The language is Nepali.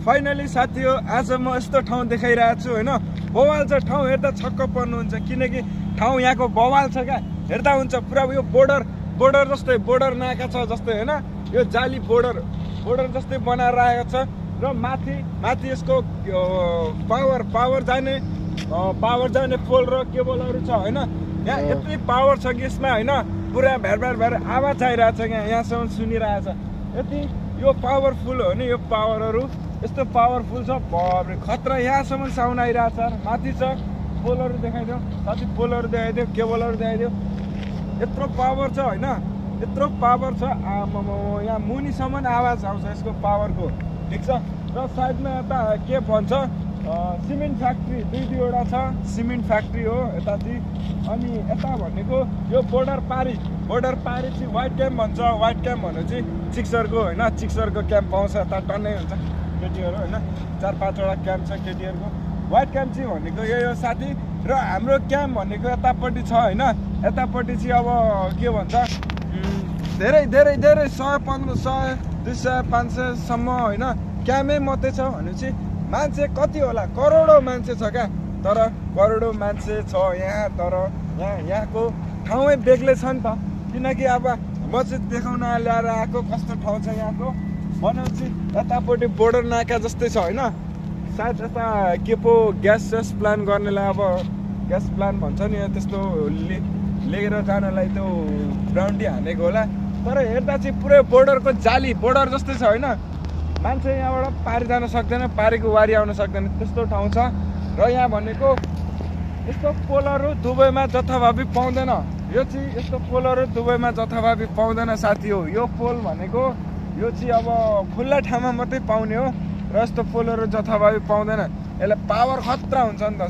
फाइनली साथी हो आज म यस्तो ठाउँ देखाइरहेको छु हैन। बवाल छ ठाउँ, हेर्दा छक्क पर्नुहुन्छ किनकि ठाउँ यहाँको बवाल छ क्या। हेर्दा हुन्छ पुरा यो बोर्डर जस्तै बोर्डर नाका छ जस्तै हैन। यो जाली बोर्डर जस्तै बनाएर राखेको छ र माथि यसको पावर जाने पोल र केबलहरु छ हैन। यहाँ यति पावर छ कि यसमा हैन, पुरा भ्यार आवाज आइरहेछ यहाँसम्म सुनिरहेछ। यति यो पावरफुल हो नि, यो पावरहरु यस्तो पावरफुल छ, बाबरे खतरा। यहाँसम्म साउन्ड आइरहेछ। माथि छ पोलहरु देखाइदियो साथी, पोलहरु देखाइदियो, केबलहरु देखाइदियो। यत्रो पावर छ हैन, यत्रो पावर छ। यहाँ मुनिसम्म आवाज आउँछ यसको पावरको, ठीक छ। र साइडमा यता के भन्छ सिमेन्ट फ्याक्ट्री दुईवटा छ, सिमेन्ट फ्याक्ट्री हो यताति। अनि यता भनेको यो बोर्डर पारी चाहिँ व्हाइट क्याम्प भन्छ। व्हाइट क्याम्प भनेपछि चिक्सरको हैन, चिक्सरको क्याम्प पाउँछ यता टन्नै हुन्छ केटीहरु हैन। 4-5 वटा क्याम्प छ केटीहरुको। व्हाइट क्याम्प चाहिँ भनेको यो साथी। र हाम्रो क्याम्प भनेको यतापट्टि छ हैन। यतापट्टि चाहिँ अब के भन्छ धेरै 100, 1500, 200, 500 सम्म हैन क्याम्पै मात्रै छ भनेपछि मान्छे कति होला, करोडौं मान्छे छ क्या। तर करोडौं मान्छे छ यहाँ, तर यहाँको ठाउँै बेग्लै छ नि त। किनकि अब म चाहिँ देखाउन ल्याएर आएको कस्तो ठाउँ छ यहाँको भनेपछि यतापट्टि बोर्डर नाका जस्तै छ हैन। सायद यता के पो ग्यास प्लान गर्नेलाई अब ग्यास प्लान भन्छ नि, त्यस्तो लिएर जानलाई त्यो ग्राउन्डी हानेको होला। तर हेर्दा चाहिँ पुरै बोर्डरको जाली बोर्डर जस्तै छ हैन। मान्छे यहाँबाट पारी जान सक्दैन, पारीको वारी आउन सक्दैन, त्यस्तो ठाउँ छ। र यहाँ भनेको यस्तो पोलहरु दुबईमा जथाभावी पाउँदैन। यो चाहिँ यस्तो पोलहरु दुबईमा जथाभावी पाउँदैन साथी हो। यो पोल भनेको यो चाहिँ अब खुल्ला ठाउँमा मात्रै पाउने हो र यस्तो पोलहरु जथाभावी पाउँदैन। यसले पावर खतरा हुन्छ नि त।